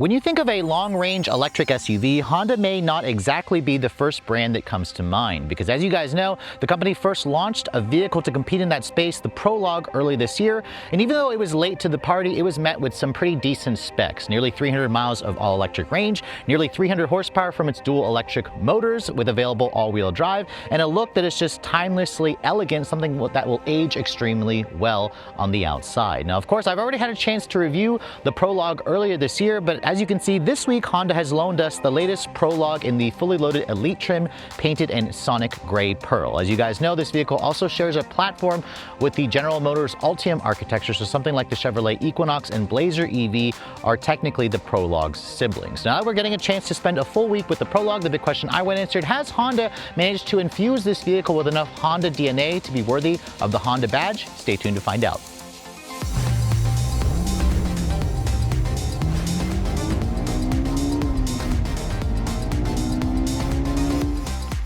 When you think of a long-range electric SUV, Honda may not exactly be the first brand that comes to mind, because as you guys know, the company first launched a vehicle to compete in that space, the Prologue, early this year, and even though it was late to the party, it was met with some pretty decent specs. Nearly 300 miles of all-electric range, nearly 300 horsepower from its dual electric motors with available all-wheel drive, and a look that is just timelessly elegant, something that will age extremely well on the outside. Now, of course, I've already had a chance to review the Prologue earlier this year, but as you can see, this week Honda has loaned us the latest Prologue in the fully loaded Elite trim, painted in Sonic Gray Pearl. As you guys know, this vehicle also shares a platform with the General Motors Ultium architecture, so something like the Chevrolet Equinox and Blazer EV are technically the Prologue's siblings. Now that we're getting a chance to spend a full week with the Prologue, the big question I went answered: has Honda managed to infuse this vehicle with enough Honda DNA to be worthy of the Honda badge? Stay tuned to find out.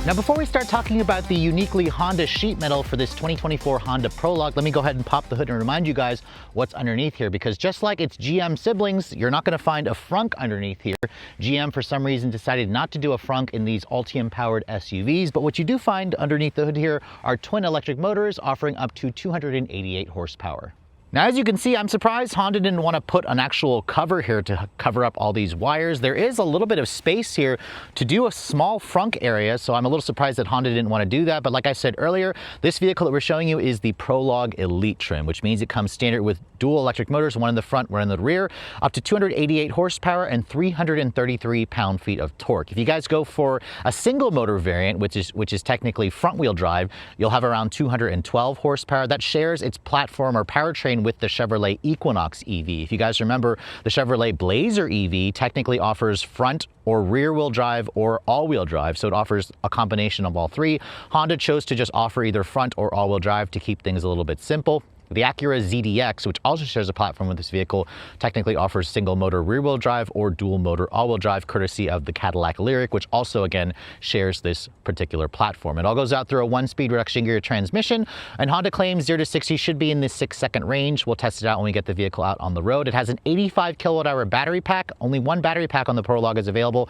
Now, before we start talking about the uniquely Honda sheet metal for this 2024 Honda Prologue, let me go ahead and pop the hood and remind you guys what's underneath here, because just like its GM siblings, you're not going to find a frunk underneath here. GM, for some reason, decided not to do a frunk in these Ultium-powered SUVs, but what you do find underneath the hood here are twin electric motors offering up to 288 horsepower. Now, as you can see, I'm surprised Honda didn't want to put an actual cover here to cover up all these wires. There is a little bit of space here to do a small frunk area, so I'm a little surprised that Honda didn't want to do that. But like I said earlier, this vehicle that we're showing you is the Prologue Elite trim, which means it comes standard with dual electric motors, one in the front, one in the rear, up to 288 horsepower and 333 pound-feet of torque. If you guys go for a single motor variant, which is technically front-wheel drive, you'll have around 212 horsepower. That shares its platform or powertrain with the Chevrolet Equinox EV. If you guys remember, the Chevrolet Blazer EV technically offers front or rear-wheel drive or all-wheel drive, so it offers a combination of all three. Honda chose to just offer either front or all-wheel drive to keep things a little bit simple. The Acura ZDX, which also shares a platform with this vehicle, technically offers single motor rear-wheel drive or dual motor all-wheel drive, courtesy of the Cadillac Lyriq, which also again shares this particular platform. It all goes out through a 1-speed reduction gear transmission, and Honda claims 0 to 60 should be in the 6-second range. We'll test it out when we get the vehicle out on the road. It has an 85 kilowatt-hour battery pack. Only one battery pack on the Prologue is available,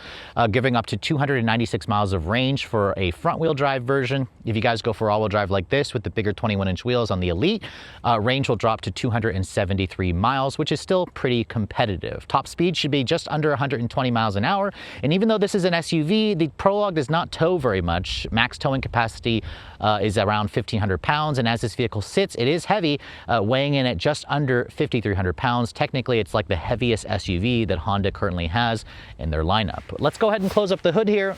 giving up to 296 miles of range for a front-wheel drive version. If you guys go for all-wheel drive like this with the bigger 21-inch wheels on the Elite, range will drop to 273 miles, which is still pretty competitive. Top speed should be just under 120 miles an hour. And even though this is an SUV, the Prologue does not tow very much. Max towing capacity is around 1,500 pounds. And as this vehicle sits, it is heavy, weighing in at just under 5,300 pounds. Technically, it's like the heaviest SUV that Honda currently has in their lineup. Let's go ahead and close up the hood here.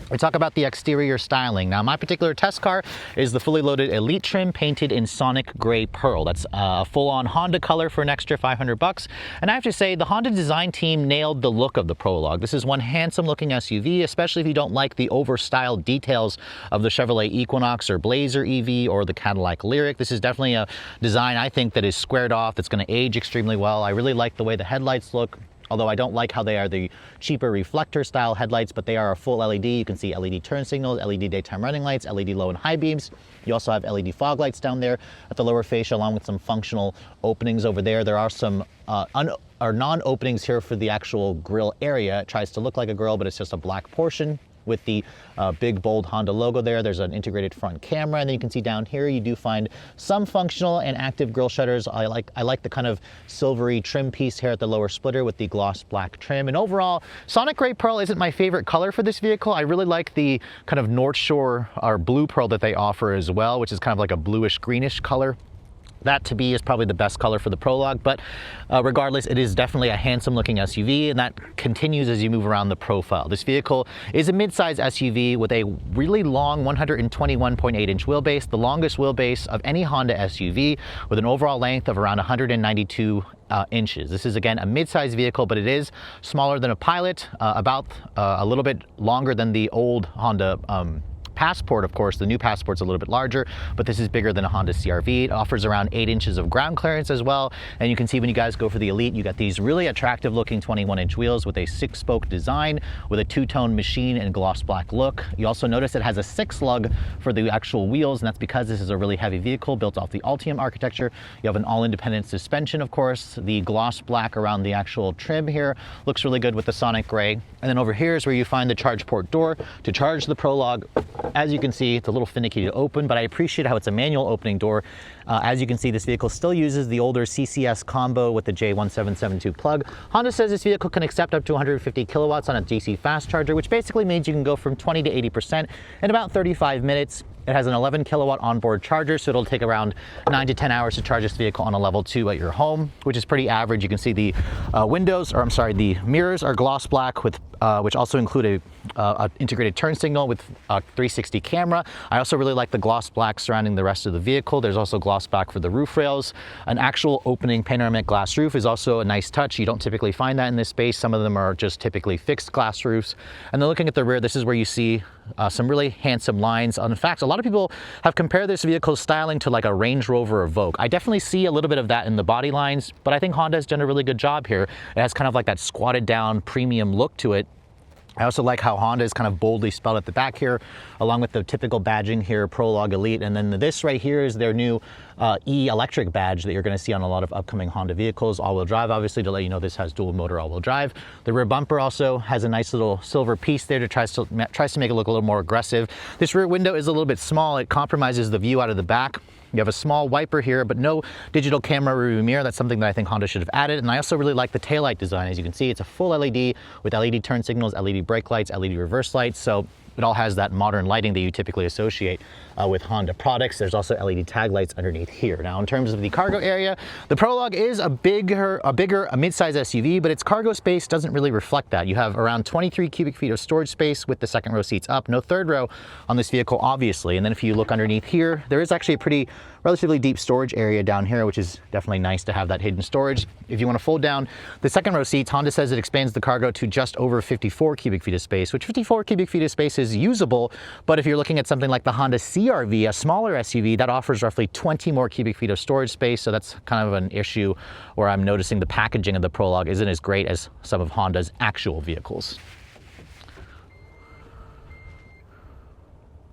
We talk about the exterior styling. Now, my particular test car is the fully loaded Elite trim, painted in Sonic Gray Pearl. That's a full-on Honda color for an extra $500. And I have to say, the Honda design team nailed the look of the Prologue. This is one handsome-looking SUV, especially if you don't like the over-styled details of the Chevrolet Equinox or Blazer EV or the Cadillac Lyriq. This is definitely a design, I think, that is squared off, that's going to age extremely well. I really like the way the headlights look, although I don't like how they are the cheaper reflector style headlights, but they are a full LED. You can see LED turn signals, LED daytime running lights, LED low and high beams. You also have LED fog lights down there at the lower fascia, along with some functional openings over there. There are some non-openings here for the actual grille area. It tries to look like a grille, but it's just a black portion with the big bold Honda logo there. There's an integrated front camera, and then you can see down here you do find some functional and active grille shutters. I like the kind of silvery trim piece here at the lower splitter with the gloss black trim. And overall, Sonic Gray Pearl isn't my favorite color for this vehicle. I really like the kind of North Shore or blue pearl that they offer as well, which is kind of like a bluish greenish color. That, to me, is probably the best color for the Prologue, but regardless, it is definitely a handsome-looking SUV, and that continues as you move around the profile. This vehicle is a mid-size SUV with a really long 121.8-inch wheelbase, the longest wheelbase of any Honda SUV, with an overall length of around 192 inches. This is, again, a mid-size vehicle, but it is smaller than a Pilot, about a little bit longer than the old Honda Passport, of course, the new Passport's a little bit larger, but this is bigger than a Honda CR-V. It offers around 8 inches of ground clearance as well. And you can see when you guys go for the Elite, you got these really attractive looking 21-inch wheels with a 6-spoke design with a 2-tone machine and gloss black look. You also notice it has a 6-lug for the actual wheels, and that's because this is a really heavy vehicle built off the Ultium architecture. You have an all-independent suspension, of course. The gloss black around the actual trim here looks really good with the Sonic Gray. And then over here is where you find the charge port door to charge the Prologue. As you can see, it's a little finicky to open, but I appreciate how it's a manual opening door. As you can see, this vehicle still uses the older CCS combo with the J1772 plug. Honda says this vehicle can accept up to 150 kilowatts on a DC fast charger, which basically means you can go from 20 to 80% in about 35 minutes. It has an 11 kilowatt onboard charger, so it'll take around 9 to 10 hours to charge this vehicle on a level 2 at your home, which is pretty average. You can see the the mirrors are gloss black with which also include a integrated turn signal with a 360 camera. I also really like the gloss black surrounding the rest of the vehicle. There's also gloss black for the roof rails. An actual opening panoramic glass roof is also a nice touch. You don't typically find that in this space. Some of them are just typically fixed glass roofs. And then looking at the rear, this is where you see some really handsome lines. In fact, a lot of people have compared this vehicle's styling to like a Range Rover Evoque. I definitely see a little bit of that in the body lines, but I think Honda has done a really good job here. It has kind of like that squatted down premium look to it. I also like how Honda is kind of boldly spelled at the back here, along with the typical badging here, Prologue Elite. And then this right here is their new E-electric badge that you're going to see on a lot of upcoming Honda vehicles. All-wheel drive, obviously, to let you know this has dual motor all-wheel drive. The rear bumper also has a nice little silver piece there to tries to make it look a little more aggressive. This rear window is a little bit small. It compromises the view out of the back. You have a small wiper here, but no digital camera rearview mirror. That's something that I think Honda should have added. And I also really like the taillight design. As you can see, it's a full LED with LED turn signals, LED brake lights, LED reverse lights. So it all has that modern lighting that you typically associate with Honda products. There's also LED tag lights underneath here. Now, in terms of the cargo area, the Prologue is a bigger mid-size SUV, but its cargo space doesn't really reflect that. You have around 23 cubic feet of storage space with the second row seats up. No third row on this vehicle, obviously. And then if you look underneath here, there is actually a relatively deep storage area down here, which is definitely nice to have that hidden storage. If you want to fold down the second row seats, Honda says it expands the cargo to just over 54 cubic feet of space, which 54 cubic feet of space is usable. But if you're looking at something like the Honda CR-V, a smaller SUV, that offers roughly 20 more cubic feet of storage space. So that's kind of an issue where I'm noticing the packaging of the Prologue isn't as great as some of Honda's actual vehicles.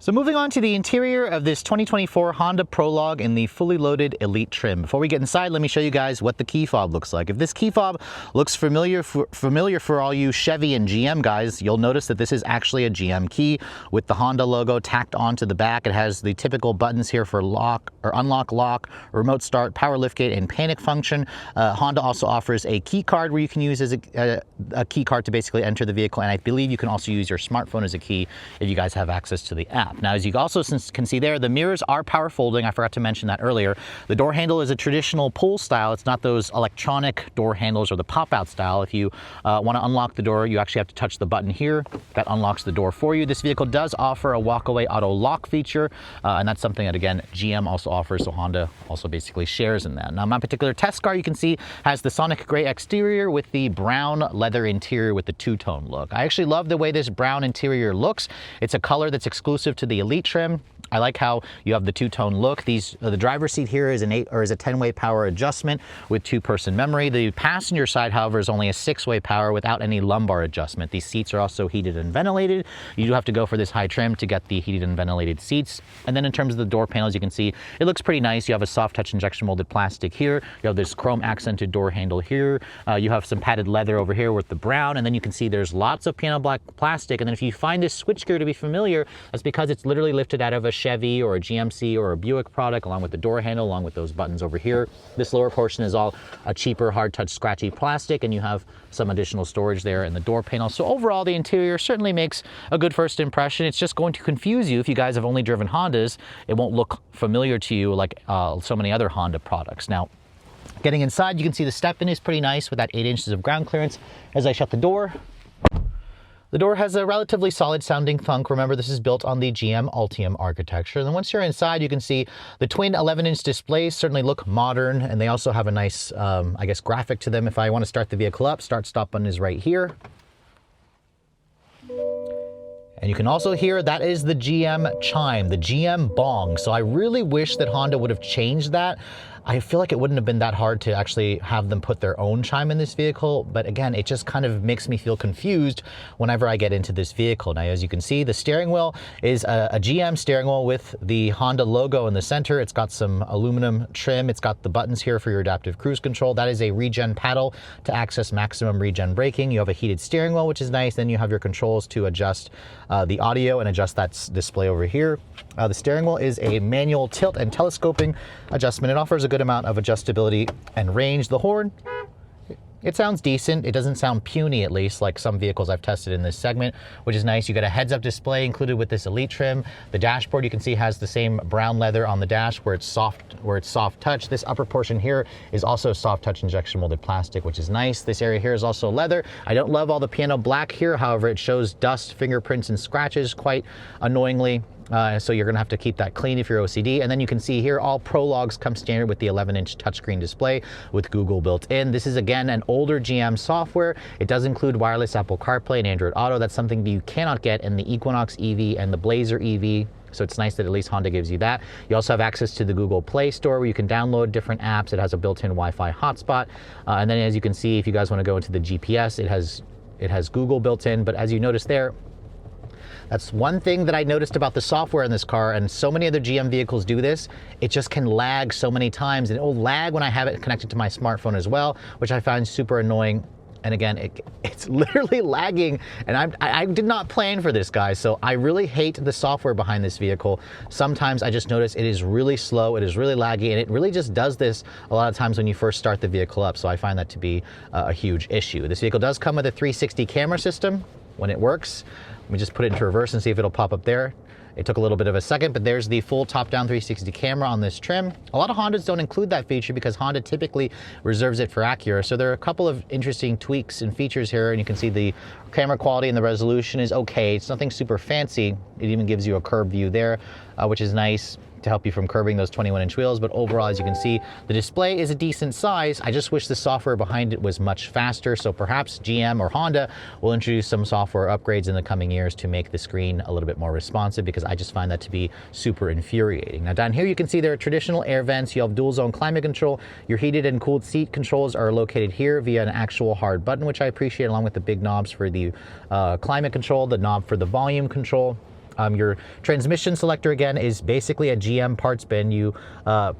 So moving on to the interior of this 2024 Honda Prologue in the fully loaded Elite trim. Before we get inside, let me show you guys what the key fob looks like. If this key fob looks familiar for all you Chevy and GM guys, you'll notice that this is actually a GM key with the Honda logo tacked onto the back. It has the typical buttons here for lock or unlock, lock, remote start, power liftgate, and panic function. Honda also offers a key card where you can use as a key card to basically enter the vehicle, and I believe you can also use your smartphone as a key if you guys have access to the app. Now, as you also can see there, the mirrors are power folding. I forgot to mention that earlier. The door handle is a traditional pull style. It's not those electronic door handles or the pop-out style. If you want to unlock the door, you actually have to touch the button here. That unlocks the door for you. This vehicle does offer a walk-away auto lock feature, and that's something that, again, GM also offers, so Honda also basically shares in that. Now, my particular test car, you can see, has the Sonic Gray exterior with the brown leather interior with the two-tone look. I actually love the way this brown interior looks. It's a color that's exclusive to the Elite trim. I like how you have the two-tone look. The driver's seat here is a 10-way power adjustment with 2-person memory. The passenger side, however, is only a 6-way power without any lumbar adjustment. These seats are also heated and ventilated. You do have to go for this high trim to get the heated and ventilated seats. And then in terms of the door panels, you can see it looks pretty nice. You have a soft touch injection molded plastic here. You have this chrome accented door handle here. You have some padded leather over here with the brown, and then you can see there's lots of piano black plastic. And then if you find this switchgear to be familiar, that's because it's literally lifted out of a Chevy or a GMC or a Buick product, along with the door handle, along with those buttons over here. This lower portion is all a cheaper hard touch scratchy plastic, and you have some additional storage there in the door panel. So overall, the interior certainly makes a good first impression. It's just going to confuse you if you guys have only driven Hondas. It won't look familiar to you like so many other Honda products. Now, getting inside, you can see the step-in is pretty nice with that 8 inches of ground clearance. As I shut the door, the door has a relatively solid sounding thunk. Remember, this is built on the GM Ultium architecture. And then once you're inside, you can see the twin 11-inch displays certainly look modern, and they also have a nice, I guess, graphic to them. If I want to start the vehicle up, start-stop button is right here. And you can also hear that is the GM chime, the GM bong. So I really wish that Honda would have changed that. I feel like it wouldn't have been that hard to actually have them put their own chime in this vehicle. But again, it just kind of makes me feel confused whenever I get into this vehicle. Now, as you can see, the steering wheel is a GM steering wheel with the Honda logo in the center. It's got some aluminum trim. It's got the buttons here for your adaptive cruise control. That is a regen paddle to access maximum regen braking. You have a heated steering wheel, which is nice. Then you have your controls to adjust the audio and adjust that display over here. The steering wheel is a manual tilt and telescoping adjustment. It offers a good amount of adjustability and range. The horn, it sounds decent. It doesn't sound puny, at least, like some vehicles I've tested in this segment, which is nice. You got a heads-up display included with this Elite trim. The dashboard, you can see, has the same brown leather on the dash where it's soft touch. This upper portion here is also soft touch injection molded plastic, which is nice. This area here is also leather. I don't love all the piano black here. However, it shows dust, fingerprints, and scratches quite annoyingly. So you're going to have to keep that clean if you're OCD. And then you can see here, all Prologues come standard with the 11-inch touchscreen display with Google built in. This is, again, an older GM software. It does include wireless Apple CarPlay and Android Auto. That's something that you cannot get in the Equinox EV and the Blazer EV. So it's nice that at least Honda gives you that. You also have access to the Google Play Store where you can download different apps. It has a built-in Wi-Fi hotspot. And then, as you can see, if you guys want to go into the GPS, it has Google built in. But as you notice there, that's one thing that I noticed about the software in this car, and so many other GM vehicles do this. It just can lag so many times, and it will lag when I have it connected to my smartphone as well, which I find super annoying. And again, it's literally lagging, and I did not plan for this, guys, so I really hate the software behind this vehicle. Sometimes I just notice it is really slow, it is really laggy, and it really just does this a lot of times when you first start the vehicle up, so I find that to be a huge issue. This vehicle does come with a 360 camera system when it works. Let me just put it into reverse and see if it'll pop up there. It took a little bit of a second, but there's the full top-down 360 camera on this trim. A lot of Hondas don't include that feature because Honda typically reserves it for Acura. So there are a couple of interesting tweaks and features here, and you can see the camera quality and the resolution is okay. It's nothing super fancy. It even gives you a curved view there, which is nice to help you from curving those 21-inch wheels. But overall, as you can see, the display is a decent size. I just wish the software behind it was much faster. So perhaps GM or Honda will introduce some software upgrades in the coming years to make the screen a little bit more responsive, because I just find that to be super infuriating. Now down here, you can see there are traditional air vents. You have dual zone climate control. Your heated and cooled seat controls are located here via an actual hard button, which I appreciate, along with the big knobs for the climate control, the knob for the volume control. Your transmission selector, again, is basically a GM parts bin. You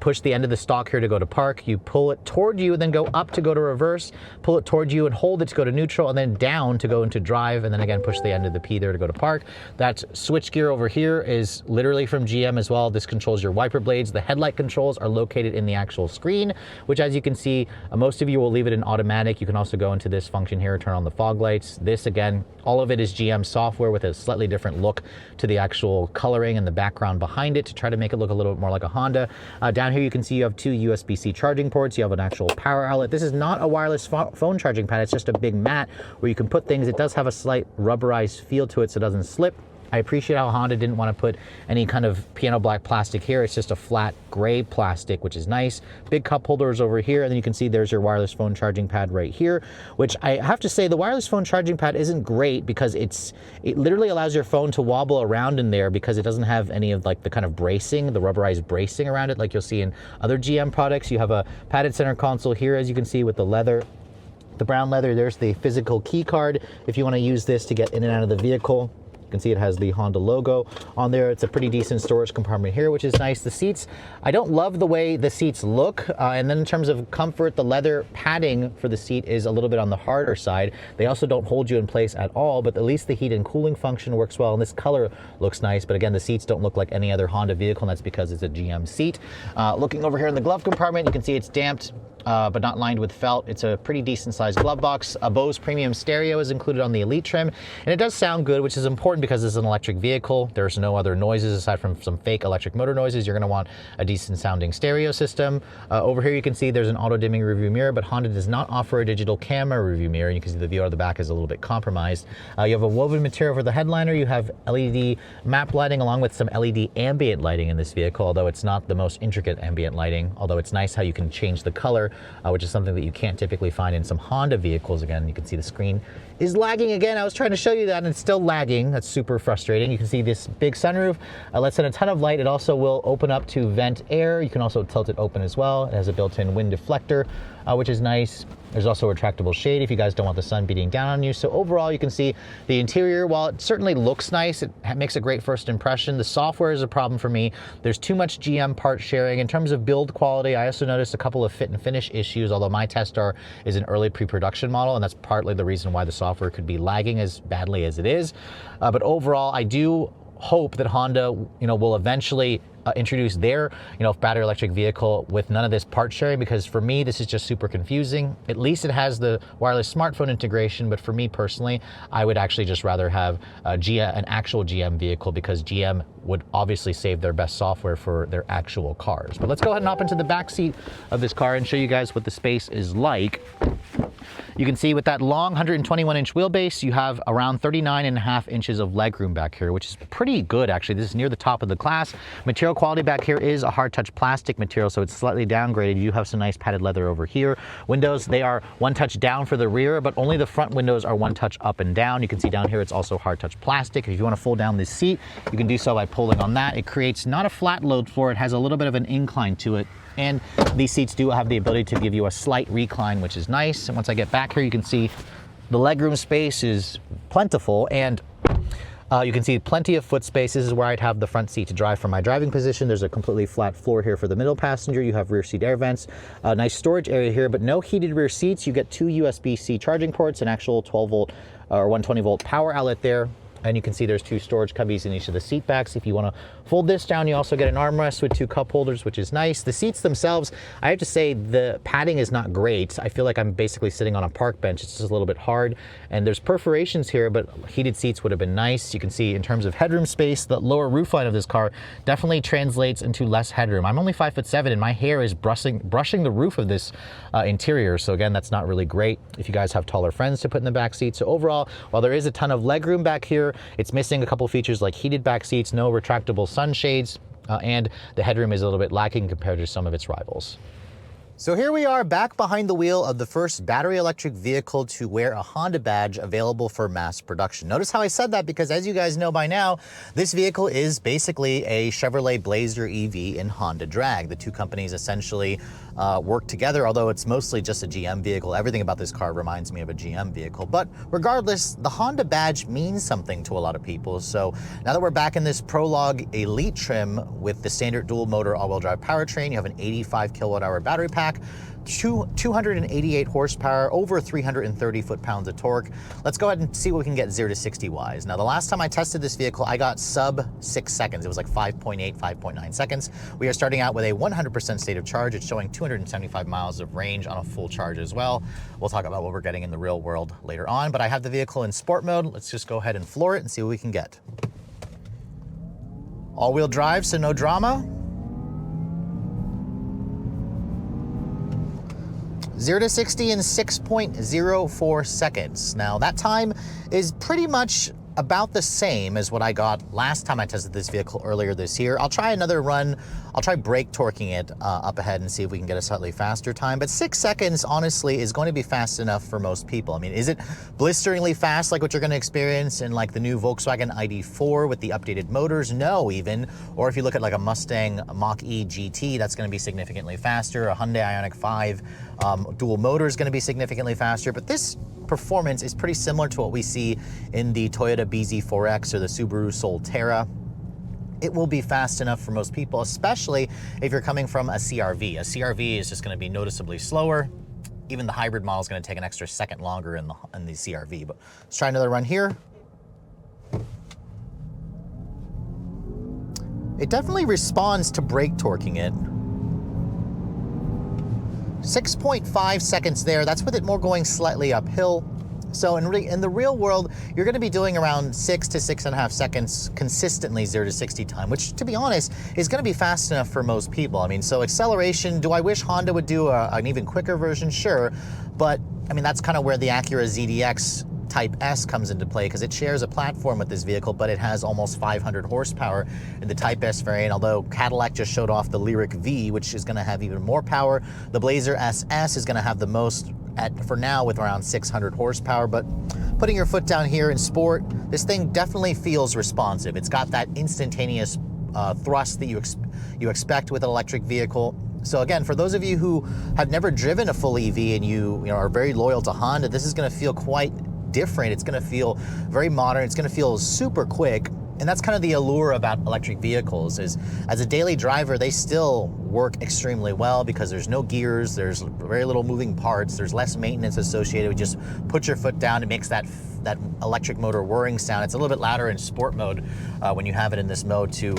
push the end of the stalk here to go to park. You pull it toward you, then go up to go to reverse. Pull it toward you and hold it to go to neutral, and then down to go into drive, and then again push the end of the P there to go to park. That switch gear over here is literally from GM as well. This controls your wiper blades. The headlight controls are located in the actual screen, which, as you can see, most of you will leave it in automatic. You can also go into this function here, turn on the fog lights. This, again, all of it is GM software with a slightly different look to the actual coloring and the background behind it to try to make it look a little bit more like a Honda. Down here, you can see you have two USB-C charging ports. You have an actual power outlet. This is not a wireless phone charging pad. It's just a big mat where you can put things. It does have a slight rubberized feel to it so it doesn't slip. I appreciate how Honda didn't want to put any kind of piano black plastic here. It's just a flat gray plastic, which is nice. Big cup holders over here, and then you can see there's your wireless phone charging pad right here, which I have to say the wireless phone charging pad isn't great because it literally allows your phone to wobble around in there because it doesn't have any of like the kind of bracing, the rubberized bracing around it like you'll see in other GM products. You have a padded center console here, as you can see, with the leather. The brown leather, there's the physical key card if you want to use this to get in and out of the vehicle. You can see it has the Honda logo on there. It's a pretty decent storage compartment here, which is nice. The seats, I don't love the way the seats look. And then in terms of comfort, the leather padding for the seat is a little bit on the harder side. They also don't hold you in place at all, but at least the heat and cooling function works well. And this color looks nice. But again, the seats don't look like any other Honda vehicle, and that's because it's a GM seat. Looking over here in the glove compartment, you can see it's damped, but not lined with felt. It's a pretty decent sized glove box. A Bose premium stereo is included on the Elite trim, and it does sound good, which is important because it's an electric vehicle. There's no other noises aside from some fake electric motor noises. You're going to want a decent sounding stereo system. Over here you can see there's an auto dimming rearview mirror, but Honda does not offer a digital camera rearview mirror. You can see the view out of the back is a little bit compromised. You have a woven material for the headliner. You have LED map lighting along with some LED ambient lighting in this vehicle, although it's not the most intricate ambient lighting, although it's nice how you can change the color which is something that you can't typically find in some Honda vehicles. Again, you can see the screen is lagging again. I was trying to show you that and it's still lagging. That's super frustrating. You can see this big sunroof lets in a ton of light. It also will open up to vent air. You can also tilt it open as well. It has a built-in wind deflector, which is nice. There's also a retractable shade if you guys don't want the sun beating down on you. So overall, you can see the interior, while it certainly looks nice, it makes a great first impression. The software is a problem for me. There's too much GM part sharing. In terms of build quality, I also noticed a couple of fit and finish issues, although my Testar is an early pre-production model, and that's partly the reason why the software could be lagging as badly as it is. But overall, I do hope that Honda, will eventually introduce their, battery electric vehicle with none of this part sharing, because for me, this is just super confusing. At least it has the wireless smartphone integration, but for me personally, I would actually just rather have an actual GM vehicle, because GM would obviously save their best software for their actual cars. But let's go ahead and hop into the back seat of this car and show you guys what the space is like. You can see with that long 121-inch wheelbase, you have around 39.5 inches of legroom back here, which is pretty good actually. This is near the top of the class. Material quality back here is a hard touch plastic material, so it's slightly downgraded. You have some nice padded leather over here. Windows, they are one touch down for the rear, but only the front windows are one touch up and down. You can see down here it's also hard touch plastic. If you want to fold down this seat, you can do so by pulling on that. It creates not a flat load floor, it has a little bit of an incline to it. And these seats do have the ability to give you a slight recline, which is nice. And once I get back here, you can see the legroom space is plentiful, and you can see plenty of foot space. This is where I'd have the front seat to drive from my driving position. There's a completely flat floor here for the middle passenger. You have rear seat air vents, a nice storage area here, but no heated rear seats. You get two USB-C charging ports, an actual 12 volt or 120 volt power outlet there. And you can see there's two storage cubbies in each of the seat backs. If you want to fold this down, you also get an armrest with two cup holders, which is nice. The seats themselves, I have to say the padding is not great. I feel like I'm basically sitting on a park bench. It's just a little bit hard. And there's perforations here, but heated seats would have been nice. You can see in terms of headroom space, the lower roofline of this car definitely translates into less headroom. I'm only 5'7" and my hair is brushing the roof of this interior. So again, that's not really great if you guys have taller friends to put in the back seat. So overall, while there is a ton of legroom back here, it's missing a couple features like heated back seats, no retractable sunshades, and the headroom is a little bit lacking compared to some of its rivals. So here we are back behind the wheel of the first battery electric vehicle to wear a Honda badge available for mass production. Notice how I said that, because as you guys know by now, this vehicle is basically a Chevrolet Blazer EV in Honda drag. The two companies essentially work together, although it's mostly just a GM vehicle. Everything about this car reminds me of a GM vehicle. But regardless, the Honda badge means something to a lot of people. So now that we're back in this Prologue Elite trim with the standard dual motor all-wheel drive powertrain, you have an 85 kilowatt hour battery pack, 288 horsepower, over 330 foot-pounds of torque. Let's go ahead and see what we can get 0 to 60 wise. Now, the last time I tested this vehicle, I got sub 6 seconds. It was like 5.8, 5.9 seconds. We are starting out with a 100% state of charge. It's showing 275 miles of range on a full charge as well. We'll talk about what we're getting in the real world later on, but I have the vehicle in sport mode. Let's just go ahead and floor it and see what we can get. All-wheel drive, so no drama. 0 to 60 in 6.04 seconds. Now that time is pretty much about the same as what I got last time I tested this vehicle earlier this year. I'll try another run. I'll try brake torquing it up ahead and see if we can get a slightly faster time. But 6 seconds, honestly, is going to be fast enough for most people. I mean, is it blisteringly fast like what you're going to experience in like the new Volkswagen ID4 with the updated motors? No, even. Or if you look at like a Mustang Mach-E GT, that's going to be significantly faster. A Hyundai Ioniq 5 dual motor is going to be significantly faster. But this performance is pretty similar to what we see in the Toyota BZ4X or the Subaru Solterra. It will be fast enough for most people, especially if you're coming from a CR-V. A CR-V is just going to be noticeably slower. Even the hybrid model is going to take an extra second longer in the CR-V. But let's try another run here. It definitely responds to brake torquing it. 6.5 seconds there. That's with it more going slightly uphill. So in the real world, you're going to be doing around 6 to 6.5 seconds consistently 0 to 60 time, which, to be honest, is going to be fast enough for most people. I mean, so acceleration, do I wish Honda would do an even quicker version? Sure. But, I mean, that's kind of where the Acura ZDX Type S comes into play because it shares a platform with this vehicle, but it has almost 500 horsepower in the Type S variant, although Cadillac just showed off the Lyric V, which is going to have even more power. The Blazer SS is going to have the most for now with around 600 horsepower, but putting your foot down here in sport, this thing definitely feels responsive. It's got that instantaneous thrust that you expect with an electric vehicle. So again, for those of you who have never driven a full EV and you are very loyal to Honda, this is going to feel quite different. It's going to feel very modern. It's going to feel super quick. And that's kind of the allure about electric vehicles, is as a daily driver, they still work extremely well because there's no gears, there's very little moving parts, there's less maintenance associated with just put your foot down. It makes that electric motor whirring sound. It's a little bit louder in sport mode when you have it in this mode to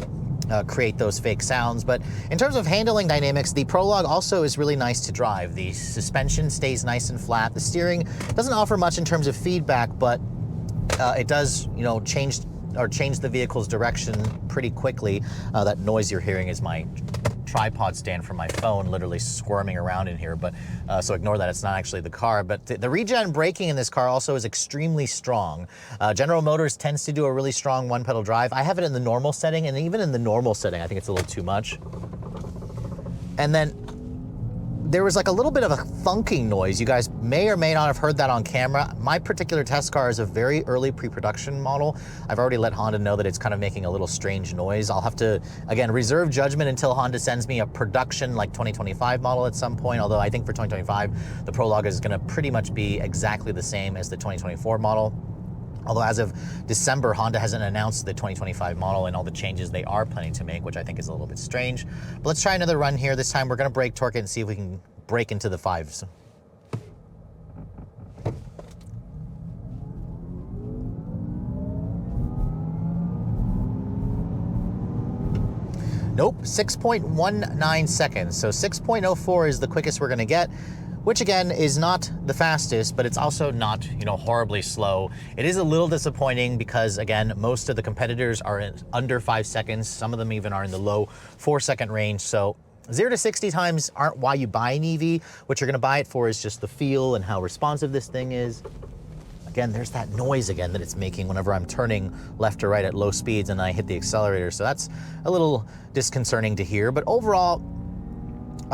create those fake sounds. But in terms of handling dynamics, the Prologue also is really nice to drive. The suspension stays nice and flat. The steering doesn't offer much in terms of feedback, but it does, change the vehicle's direction pretty quickly. That noise you're hearing is my tripod stand from my phone literally squirming around in here, but so ignore that, it's not actually the car. But the regen braking in this car also is extremely strong. General Motors tends to do a really strong one-pedal drive. I have it in the normal setting, and even in the normal setting, I think it's a little too much. And then there was like a little bit of a thunking noise. You guys may or may not have heard that on camera. My particular test car is a very early pre-production model. I've already let Honda know that it's kind of making a little strange noise. I'll have to, again, reserve judgment until Honda sends me a production like 2025 model at some point, although I think for 2025, the Prologue is gonna pretty much be exactly the same as the 2024 model. Although as of December, Honda hasn't announced the 2025 model and all the changes they are planning to make, which I think is a little bit strange. But let's try another run here. This time we're going to brake torque it and see if we can break into the fives. Nope, 6.19 seconds. So 6.04 is the quickest we're going to get, which again is not the fastest, but it's also not, horribly slow. It is a little disappointing because, again, most of the competitors are in under 5 seconds. Some of them even are in the low 4-second range. So 0 to 60 times aren't why you buy an EV. What you're gonna buy it for is just the feel and how responsive this thing is. Again, there's that noise again that it's making whenever I'm turning left or right at low speeds and I hit the accelerator. So that's a little disconcerting to hear, but overall,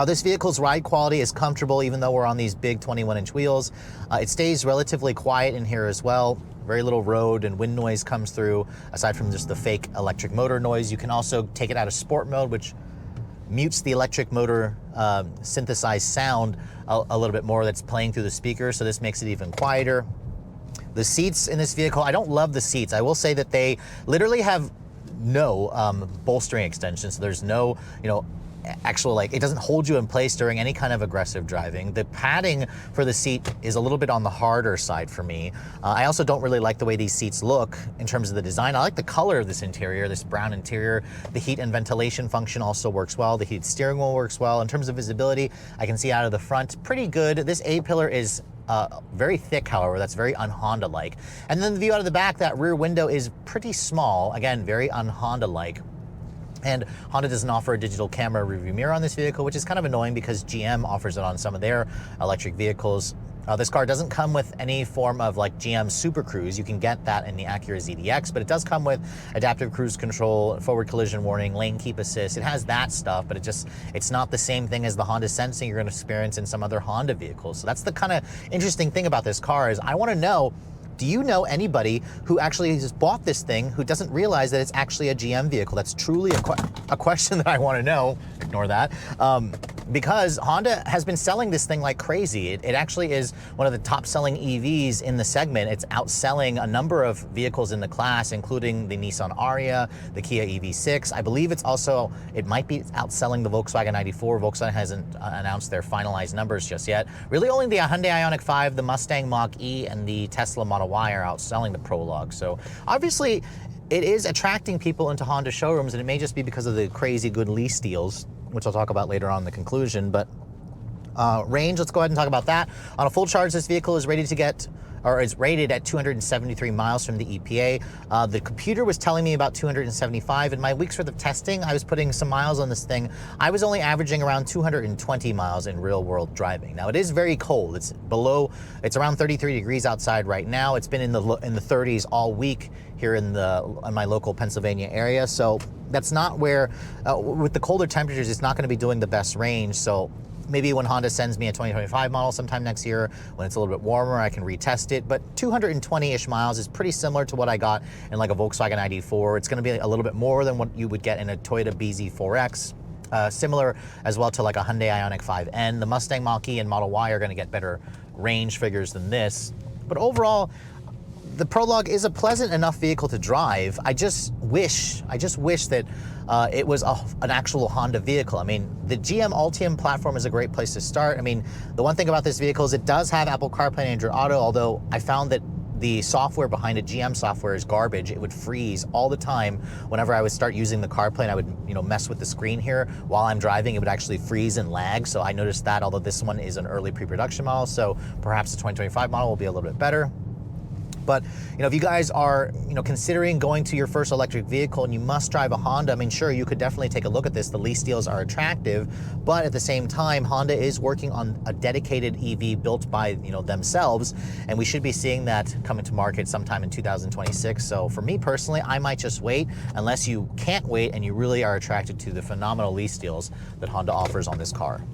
this vehicle's ride quality is comfortable even though we're on these big 21-inch wheels. It stays relatively quiet in here as well. Very little road and wind noise comes through, aside from just the fake electric motor noise. You can also take it out of sport mode, which mutes the electric motor synthesized sound a little bit more that's playing through the speakers, so this makes it even quieter. The seats in this vehicle, I don't love the seats. I will say that they literally have no bolstering extensions, so there's no, actual, it doesn't hold you in place during any kind of aggressive driving. The padding for the seat is a little bit on the harder side for me. I also don't really like the way these seats look in terms of the design. I like the color of this interior, this brown interior. The heat and ventilation function also works well. The heated steering wheel works well. In terms of visibility, I can see out of the front pretty good. This A-pillar is very thick, however, that's very un-Honda-like. And then the view out of the back, that rear window is pretty small. Again, very un-Honda-like. And Honda doesn't offer a digital camera review mirror on this vehicle, which is kind of annoying because GM offers it on some of their electric vehicles. This car doesn't come with any form of GM Super Cruise. You can get that in the Acura ZDX, but it does come with adaptive cruise control, forward collision warning, lane keep assist. It has that stuff, but it's not the same thing as the Honda sensing you're going to experience in some other Honda vehicles. So that's the kind of interesting thing about this car is I want to know, do you know anybody who actually has bought this thing who doesn't realize that it's actually a GM vehicle? That's truly a question that I want to know. Ignore that. Because Honda has been selling this thing like crazy. It actually is one of the top selling EVs in the segment. It's outselling a number of vehicles in the class, including the Nissan Ariya, the Kia EV6. I believe it might be outselling the Volkswagen ID4. Volkswagen hasn't announced their finalized numbers just yet. Really only the Hyundai Ioniq 5, the Mustang Mach-E, and the Tesla Model Y are outselling the Prologue. So obviously it is attracting people into Honda showrooms, and it may just be because of the crazy good lease deals, which I'll talk about later on in the conclusion. But range, let's go ahead and talk about that. On a full charge, this vehicle is rated to get or is rated at 273 miles from the EPA. The computer was telling me about 275. In my week's worth of testing, I was putting some miles on this thing. I was only averaging around 220 miles in real world driving. Now it is very cold. It's around 33 degrees outside right now. It's been in the 30s all week here in my local Pennsylvania area. So that's not where, with the colder temperatures, it's not going to be doing the best range. So maybe when Honda sends me a 2025 model sometime next year, when it's a little bit warmer, I can retest it. But 220-ish miles is pretty similar to what I got in like a Volkswagen ID4. It's going to be a little bit more than what you would get in a Toyota BZ4X. Similar as well to like a Hyundai Ioniq 5N. The Mustang Mach-E and Model Y are going to get better range figures than this. But overall, the Prologue is a pleasant enough vehicle to drive. I just wish that it was an actual Honda vehicle. I mean, the GM Ultium platform is a great place to start. I mean, the one thing about this vehicle is it does have Apple CarPlay and Android Auto, although I found that the software behind it, GM software, is garbage. It would freeze all the time whenever I would start using the CarPlay and I would, mess with the screen here while I'm driving. It would actually freeze and lag. So I noticed that, although this one is an early pre-production model, so perhaps the 2025 model will be a little bit better. But, if you guys are, considering going to your first electric vehicle and you must drive a Honda, I mean, sure, you could definitely take a look at this. The lease deals are attractive, but at the same time, Honda is working on a dedicated EV built by, themselves, and we should be seeing that coming to market sometime in 2026. So for me personally, I might just wait, unless you can't wait and you really are attracted to the phenomenal lease deals that Honda offers on this car.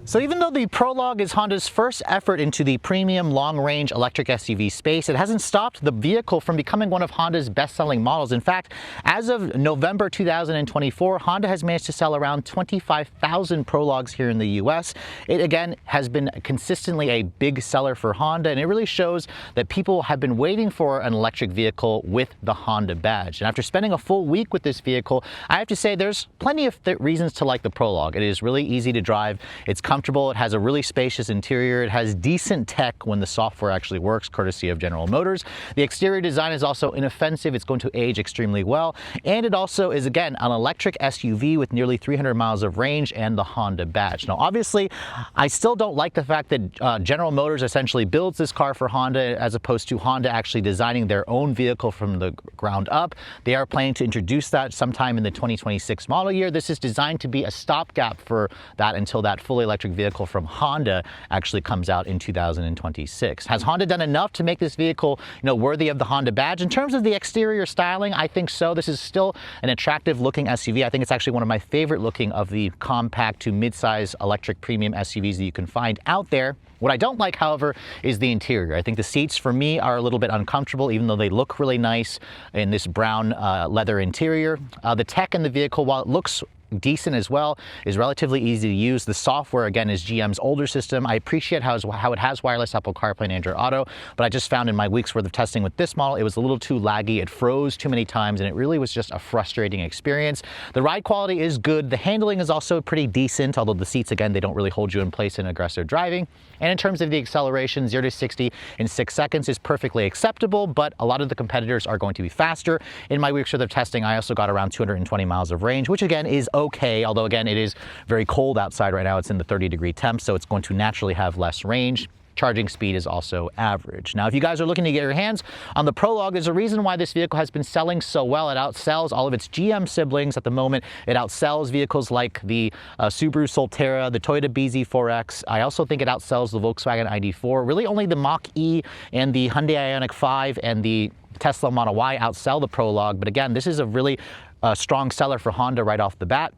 So even though the Prologue is Honda's first effort into the premium long-range electric SUV space, it hasn't stopped the vehicle from becoming one of Honda's best-selling models. In fact, as of November 2024, Honda has managed to sell around 25,000 Prologues here in the US. It, again, has been consistently a big seller for Honda, and it really shows that people have been waiting for an electric vehicle with the Honda badge. And after spending a full week with this vehicle, I have to say there's plenty of reasons to like the Prologue. It is really easy to drive. It's comfortable. It has a really spacious interior. It has decent tech when the software actually works, courtesy of General Motors. The exterior design is also inoffensive. It's going to age extremely well. And it also is, again, an electric SUV with nearly 300 miles of range and the Honda badge. Now, obviously, I still don't like the fact that General Motors essentially builds this car for Honda as opposed to Honda actually designing their own vehicle from the ground up. They are planning to introduce that sometime in the 2026 model year. This is designed to be a stopgap for that until that fully electric vehicle from Honda actually comes out in 2026. Has Honda done enough to make this vehicle, worthy of the Honda badge? In terms of the exterior styling, I think so. This is still an attractive looking SUV. I think it's actually one of my favorite looking of the compact to mid-size electric premium SUVs that you can find out there. What I don't like, however, is the interior. I think the seats for me are a little bit uncomfortable, even though they look really nice in this brown leather interior. The tech in the vehicle, while it looks decent as well, is relatively easy to use. The software, again, is GM's older system. I appreciate how it has wireless Apple CarPlay and Android Auto, but I just found in my week's worth of testing with this model, it was a little too laggy. It froze too many times, and it really was just a frustrating experience. The ride quality is good. The handling is also pretty decent, although the seats, again, they don't really hold you in place in aggressive driving. And in terms of the acceleration, 0 to 60 in 6 seconds is perfectly acceptable, but a lot of the competitors are going to be faster. In my week's worth of testing, I also got around 220 miles of range, which again is okay, although again, it is very cold outside right now. It's in the 30-degree temp, so it's going to naturally have less range. Charging speed is also average. Now, if you guys are looking to get your hands on the Prologue, there's a reason why this vehicle has been selling so well. It outsells all of its GM siblings at the moment. It outsells vehicles like the Subaru Solterra, the Toyota BZ4X. I also think it outsells the Volkswagen ID4. Really only the Mach-E and the Hyundai Ioniq 5 and the Tesla Model Y outsell the Prologue. But again, this is a really strong seller for Honda right off the bat.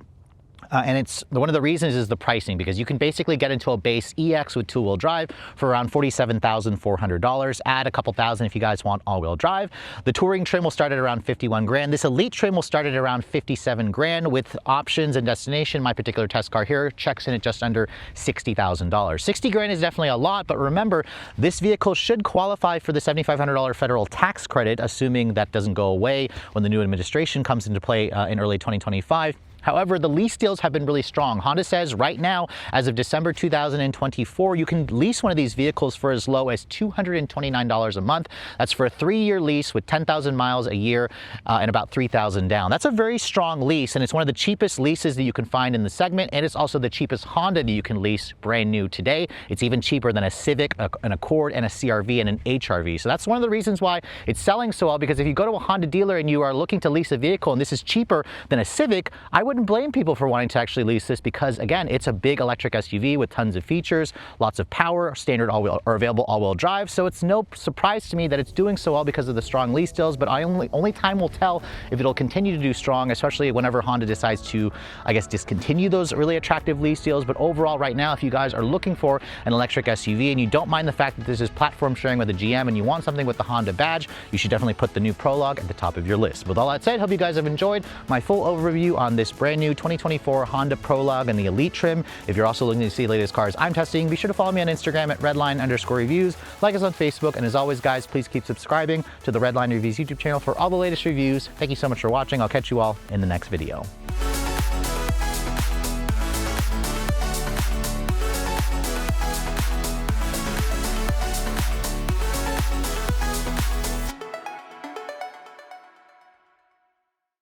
And it's one of the reasons is the pricing, because you can basically get into a base EX with two-wheel drive for around $47,400. Add a couple thousand if you guys want all-wheel drive. The touring trim will start at around 51 grand. This elite trim will start at around 57 grand with options and destination. My particular test car here checks in at just under $60,000. 60 grand is definitely a lot, but remember, this vehicle should qualify for the $7,500 federal tax credit, assuming that doesn't go away when the new administration comes into play in early 2025. However, the lease deals have been really strong. Honda says right now, as of December 2024, you can lease one of these vehicles for as low as $229 a month. That's for a 3-year lease with 10,000 miles a year and about $3,000 down. That's a very strong lease, and it's one of the cheapest leases that you can find in the segment, and it's also the cheapest Honda that you can lease brand new today. It's even cheaper than a Civic, an Accord, and a CR-V and an HR-V. So that's one of the reasons why it's selling so well, because if you go to a Honda dealer and you are looking to lease a vehicle and this is cheaper than a Civic, I wouldn't blame people for wanting to actually lease this, because again, it's a big electric SUV with tons of features, lots of power, standard all-wheel or available all-wheel drive. So it's no surprise to me that it's doing so well because of the strong lease deals, but only time will tell if it'll continue to do strong, especially whenever Honda decides to, I guess, discontinue those really attractive lease deals. But overall, right now, if you guys are looking for an electric SUV and you don't mind the fact that this is platform sharing with a GM and you want something with the Honda badge, you should definitely put the new Prologue at the top of your list. With all that said, hope you guys have enjoyed my full overview on this brand new 2024 Honda Prologue and the Elite trim. If you're also looking to see the latest cars I'm testing, be sure to follow me on Instagram at redline_reviews, like us on Facebook, and as always guys, please keep subscribing to the Redline Reviews YouTube channel for all the latest reviews. Thank you so much for watching. I'll catch you all in the next video.